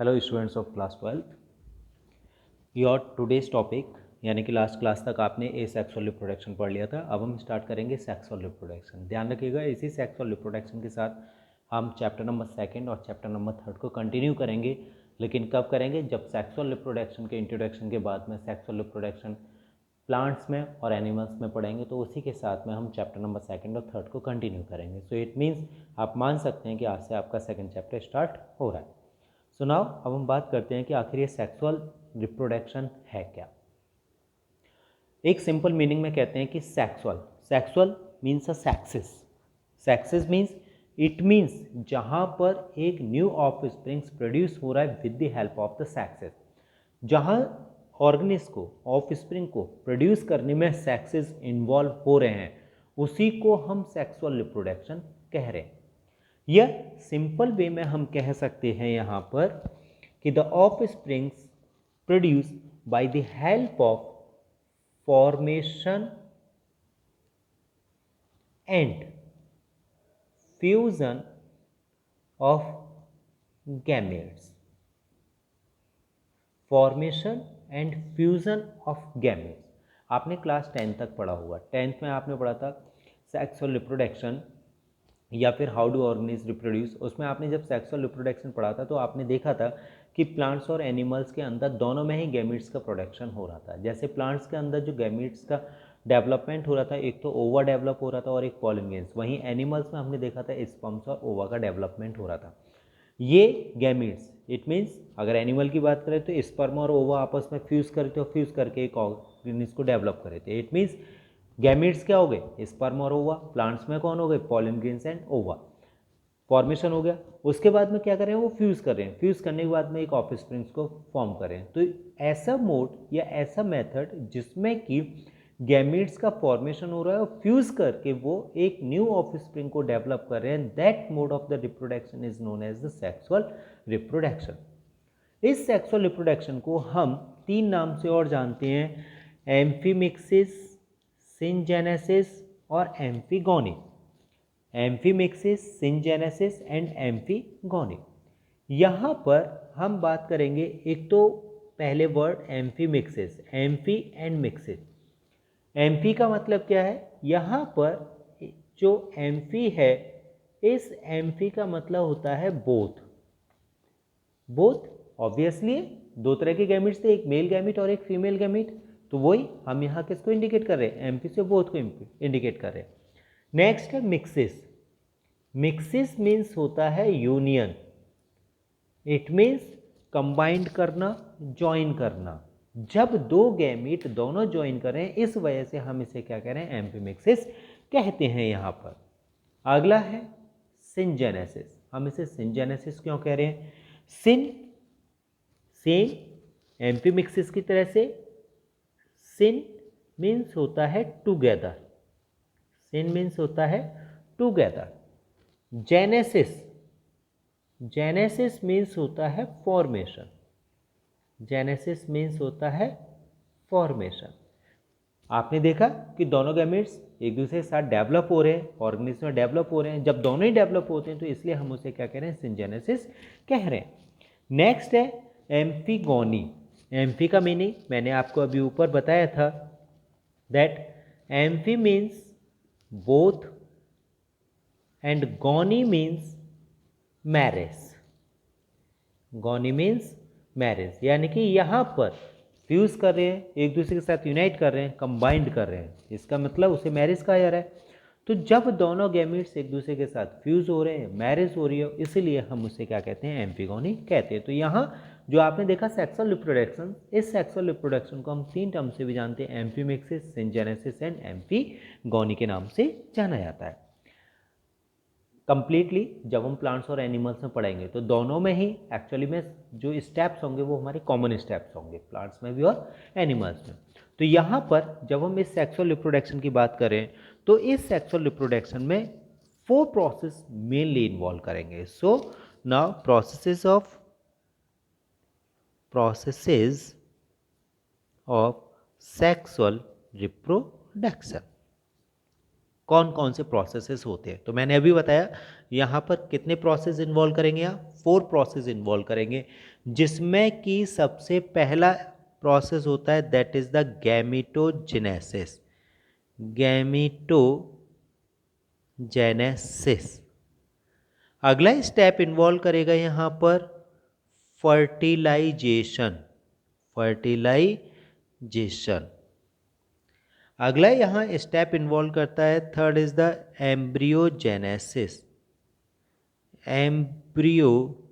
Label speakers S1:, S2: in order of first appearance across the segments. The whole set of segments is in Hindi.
S1: Hello students of class 12। Your today's topic यानी कि लास्ट क्लास तक आपने ए सेक्सुअल रिप्रोडक्शन पढ़ लिया था। अब हम स्टार्ट करेंगे सेक्सुअल रिप्रोडक्शन। ध्यान रखिएगा, इसी सेक्सुअल रिप्रोडक्शन के साथ हम चैप्टर नंबर 2 और चैप्टर नंबर 3 को कंटिन्यू करेंगे। लेकिन कब करेंगे? जब सेक्सुअल रिप्रोडक्शन के इंट्रोडक्शन के बाद में सेक्सुअल रिप्रोडक्शन प्लांट्स में और एनिमल्स में पढ़ेंगे, तो उसी के साथ में हम चैप्टर नंबर 2 और 3 को कंटिन्यू करेंगे। सो इट मीन्स आप मान सकते हैं कि आज से आपका सेकेंड चैप्टर स्टार्ट हो रहा है। सो नाउ अब हम बात करते हैं कि आखिर ये सेक्सुअल रिप्रोडक्शन है क्या। एक सिंपल मीनिंग में कहते हैं कि sexual means a sexist means it means जहाँ पर एक न्यू ऑफ स्प्रिंग्स प्रोड्यूस हो रहा है with the help of the sexes. जहाँ ऑर्गेनिज को ऑफ स्प्रिंग को प्रोड्यूस करने में सेक्सेस इन्वॉल्व हो रहे हैं, उसी को हम सेक्सुअल रिप्रोडक्शन कह रहे हैं। यह सिंपल वे में हम कह सकते हैं यहाँ पर कि the of springs produce by the help of formation and fusion of gametes. Formation and fusion of gametes आपने क्लास 10 तक पढ़ा हुआ। 10th में आपने पढ़ा था सेक्सुअल रिप्रोडक्शन या फिर हाउ डू ऑर्गेनिज रिप्रोड्यूस। उसमें आपने जब सेक्सुअल रिप्रोडक्शन पढ़ा था तो आपने देखा था कि प्लांट्स और एनिमल्स के अंदर दोनों में ही गैमेट्स का प्रोडक्शन हो रहा था। जैसे प्लांट्स के अंदर जो गैमेट्स का डेवलपमेंट हो रहा था, एक तो ओवा डेवलप हो रहा था और एक पॉलन ग्रेन्स। वहीं एनिमल्स में हमने देखा था स्पर्म्स और ओवा का डेवलपमेंट हो रहा था। ये गैमेट्स इट मीन्स अगर एनिमल की बात करें तो स्पर्म और ओवा आपस में फ्यूज़ करते और फ्यूज़ करके एक ऑर्गेनिज को डेवलप करे थे। इट मीन्स गैमेट्स क्या हो गए? स्पर्म और ओवा। प्लांट्स में कौन हो गए? पॉलन ग्रेन्स एंड ओवा। फॉर्मेशन हो गया। उसके बाद में क्या कर रहे हैं? वो फ्यूज़ कर रहे हैं। फ्यूज़ करने के बाद में एक ऑफ स्प्रिंग्स को फॉर्म कर रहे हैं। तो ऐसा मोड या ऐसा मेथड जिसमें कि गैमेट्स का फॉर्मेशन हो रहा है और फ्यूज़ करके वो एक न्यू ऑफ स्प्रिंग को डेवलप कर रहे हैं, that mode of the reproduction is known as the sexual reproduction. इस सेक्सुअल रिप्रोडक्शन को हम 3 नाम से और जानते हैं: एम्फीमिक्सिस, सिंजेनेसिस और amphigony. Amphimixis, syngenesis and amphigony. यहाँ पर हम बात करेंगे एक तो पहले word amphimixis, amphi and mixis. Amphi का मतलब क्या है? यहाँ पर जो एम्फी है, इस एम्फी का मतलब होता है बोथ। बोथ ऑब्वियसली दो तरह के गैमिट्स थे, एक मेल गैमिट और एक फीमेल गैमिट। तो वही हम यहाँ किसको इंडिकेट कर रहे हैं? एम्फी से बोथ को इंडिकेट कर रहे हैं। नेक्स्ट है मिक्सिस। मिक्सिस मीन्स होता है यूनियन। इट मीन्स कंबाइंड करना, ज्वाइन करना। जब दो गैमीट दोनों ज्वाइन करें, इस वजह से हम इसे क्या कह रहे हैं? एम्फीमिक्सिस कहते हैं यहाँ पर। अगला है सिंजेनेसिस। हम इसे सिंजेनेसिस क्यों कह रहे हैं? सिन सेम एम्फीमिक्सिस की तरह से सिन मीन्स होता है टुगेदर। सिन मीन्स होता है टुगेदर। जेनेसिस, जेनेसिस मीन्स होता है फॉर्मेशन। जेनेसिस मीन्स होता है फॉर्मेशन। आपने देखा कि दोनों गैमेट्स एक दूसरे के साथ डेवलप हो रहे हैं, ऑर्गेनिज्म में डेवलप हो रहे हैं। जब दोनों ही डेवलप होते हैं तो इसलिए हम उसे क्या कह रहे हैं? सिंजेनेसिस कह रहे हैं। नेक्स्ट है एम्फीगोनी। एम्फी का मीनिंग मैंने आपको अभी ऊपर बताया था, that amphi means both and गोनी मीन्स मैरिज। गोनी मीन्स मैरिज, यानी कि यहाँ पर फ्यूज़ कर रहे हैं, एक दूसरे के साथ यूनाइट कर रहे हैं, कंबाइंड कर रहे हैं, इसका मतलब उसे मैरिज कहा जा रहा है। तो जब दोनों गैमेट्स एक दूसरे के साथ फ्यूज़ हो रहे हैं, मैरिज हो रही है, इसीलिए हम उसे क्या कहते हैं? एम्फीगोनी कहते हैं। तो यहाँ जो आपने देखा सेक्सुअल रिप्रोडक्शन, इस सेक्सुअल रिप्रोडक्शन को हम 3 टर्म से भी जानते हैं: एम्फीमिक्सिस, सिंजेनेसिस एंड एम्फीगोनी के नाम से जाना जाता है। कंप्लीटली जब हम प्लांट्स और एनिमल्स में पढ़ेंगे तो दोनों में ही एक्चुअली में जो स्टेप्स होंगे वो हमारे कॉमन स्टेप्स होंगे, प्लांट्स में भी और एनिमल्स में। तो यहाँ पर जब हम इस सेक्सुअल रिप्रोडक्शन की बात करें तो इस सेक्सुअल रिप्रोडक्शन में 4 प्रोसेस मेनली इन्वॉल्व करेंगे। So now processes of sexual reproduction. कौन कौन से प्रोसेसेस होते हैं? तो मैंने अभी बताया यहाँ पर कितने प्रोसेस इन्वॉल्व करेंगे? आप 4 प्रोसेस इन्वॉल्व करेंगे। जिसमें कि सबसे पहला प्रोसेस होता है that is the gametogenesis. Gametogenesis. अगला स्टेप इन्वॉल्व करेगा यहाँ पर फर्टिलाइजेशन। फर्टिलाइजेशन। अगला यहाँ स्टेप इन्वॉल्व करता है third is the embryogenesis. Embryogenesis.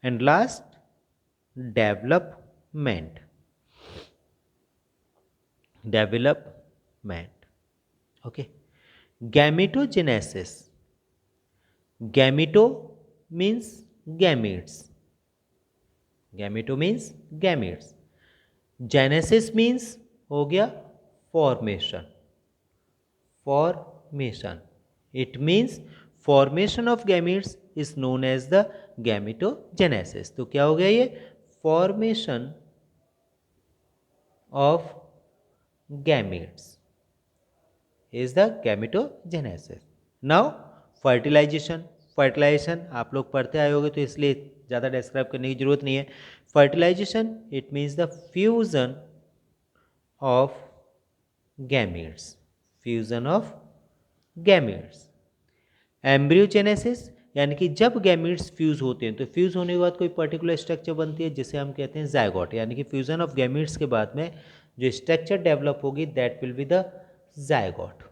S1: And last development. Development. Okay. Gametogenesis. Gameto means gametes. Gameto means gametes. Genesis means हो गया formation. Formation. It means formation of gametes is known as the gametogenesis. तो क्या हो गया ये? Formation of gametes is the gametogenesis. Now fertilisation. Fertilisation आप लोग पढ़ते आए होंगे तो इसलिए ज़्यादा डिस्क्राइब करने की जरूरत नहीं है। Fertilisation it means the fusion of gametes. Fusion of gametes. Embryogenesis यानी कि जब गैमेट्स फ्यूज होते हैं तो फ्यूज होने के बाद कोई पर्टिकुलर स्ट्रक्चर बनती है जिसे हम कहते हैं जायगोट। यानी कि फ्यूजन ऑफ गैमेट्स के बाद में जो स्ट्रक्चर डेवलप होगी that will be the zygote.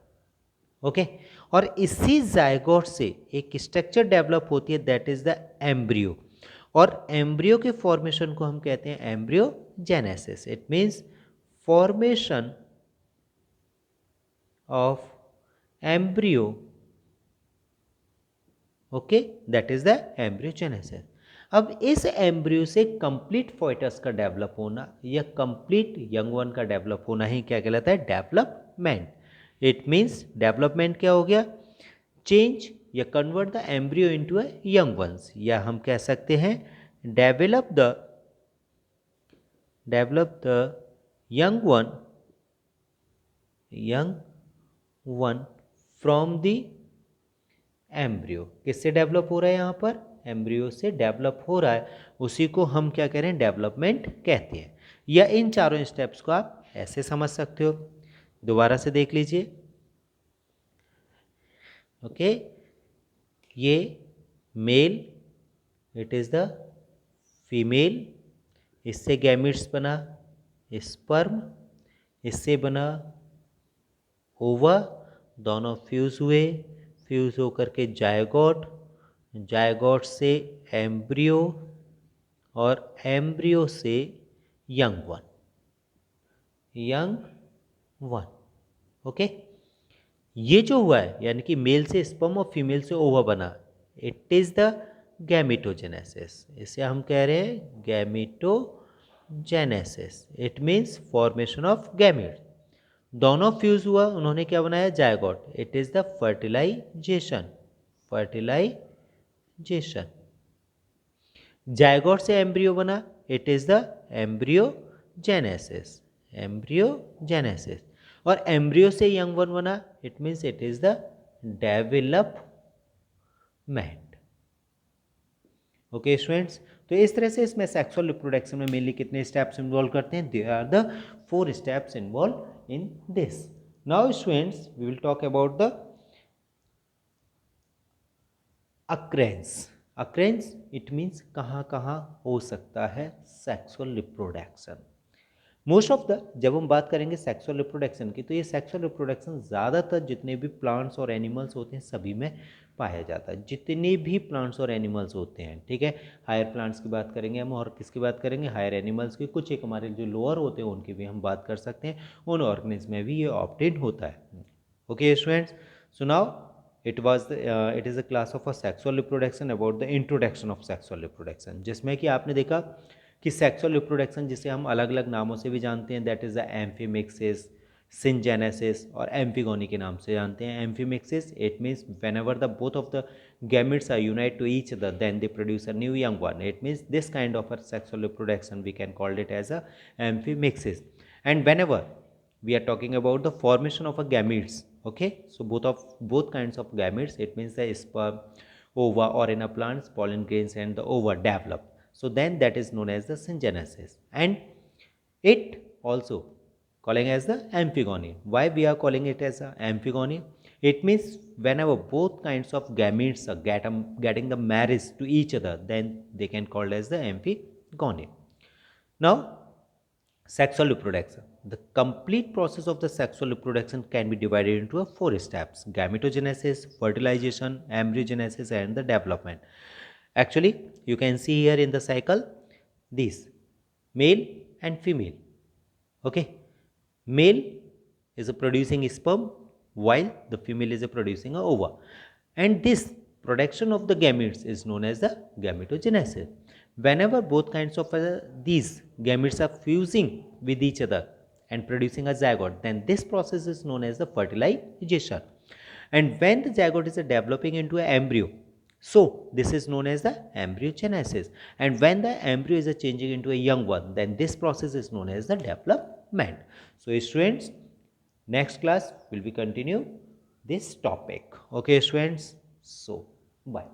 S1: Okay. और इसी जायगोट से एक स्ट्रक्चर डेवलप होती है दैट इज द एम्ब्रियो। और एम्ब्रियो के फॉर्मेशन को हम कहते हैं embryogenesis. It means formation of embryo. Okay, that is the embryogenesis. अब इस एम्ब्रियो से कंप्लीट फोइटस का डेवलप होना या कंप्लीट यंग वन का डेवलप होना ही क्या कहलाता है? डेवलपमेंट। इट मीन्स डेवलपमेंट क्या हो गया? चेंज या convert the embryo into a young ones, या हम कह सकते हैं develop the young one from the embryo. किससे डेवलप हो रहा है? यहाँ पर एम्ब्रियो से डेवलप हो रहा है, उसी को हम क्या कह रहे हैं? डेवलपमेंट कहते हैं। या इन चारों स्टेप्स को आप ऐसे समझ सकते हो। दोबारा से देख लीजिए। ओके, ये male, it is the female, इससे गैमेट्स बना स्पर्म, इससे बना ओवा, दोनों फ्यूज हुए, फ्यूज होकर के जायगोट, जायगोट से एम्ब्रियो और एम्ब्रियो से यंग वन। ओके। ये जो हुआ है यानी कि मेल से स्पर्म और फीमेल से ओवा बना, इट इज द गैमेटोजेनेसिस। इसे हम कह रहे हैं gametogenesis. It means formation of gamete. दोनों फ्यूज हुआ, उन्होंने क्या बनाया? Zygote. It is the fertilisation. Fertilisation. Zygote से एम्ब्रियो बना, it is the embryogenesis. Embryogenesis. और एम्ब्रियो से यंग वन बना, it means it is the development. Okay students, तो इस तरह से इसमें सेक्सुअल रिप्रोडक्शन में मेनली कितने स्टेप्स इन्वॉल्व करते हैं? They are the 4 steps involved in this. Now students, we will talk about the occurrence. Occurrence it means कहाँ कहाँ हो सकता है sexual reproduction. Most of the, जब हम बात करेंगे सेक्सुअल रिप्रोडक्शन की, तो ये सेक्सुअल रिप्रोडक्शन ज़्यादातर जितने भी प्लांट्स और एनिमल्स होते हैं सभी में पाया जाता है। जितने भी प्लांट्स और एनिमल्स होते हैं, ठीक है। हायर प्लांट्स की बात करेंगे हम, और किसकी बात करेंगे? हायर एनिमल्स की। कुछ एक हमारे जो लोअर होते हैं उनकी भी हम बात कर सकते हैं। उन ऑर्गेनिज्म में भी ये ऑप्टेन होता है। Okay students, so now it is a class of a sexual reproduction about the introduction of sexual reproduction, जिसमें कि आपने देखा कि सेक्सुअल रिप्रोडक्शन जिसे हम अलग अलग नामों से भी जानते हैं, that is the amphimixis, syngenesis और एम्फिगोनी के नाम से जानते हैं। Amphimixis it means whenever the both of the gametes are unite to each other then they produce a new young one. It means this kind of a sexual reproduction we can call it as a amphimixis. And whenever we are talking about the formation of a gametes, okay, so both kinds of gametes, it means the sperm, ova, or in a plant's pollen grains and the ova develop. So then that is known as the syngenesis. And it also calling as the amphigony. Why we are calling it as a amphigony? It means whenever both kinds of gametes are getting the marriage to each other, then they can called as the amphigony. Now, sexual reproduction. The complete process of the sexual reproduction can be divided into four steps: gametogenesis, fertilization, embryogenesis, and the development. Actually, you can see here in the cycle these male and female. Okay, male is a producing sperm while the female is a producing a ova, and this production of the gametes is known as the gametogenesis. Whenever both kinds of these gametes are fusing with each other and producing a zygote, then this process is known as the fertilization. And when the zygote is developing into an embryo, so this is known as the embryogenesis. And when the embryo is changing into a young one, then this process is known as the development. So students, next class will be continue this topic. Okay students, so bye.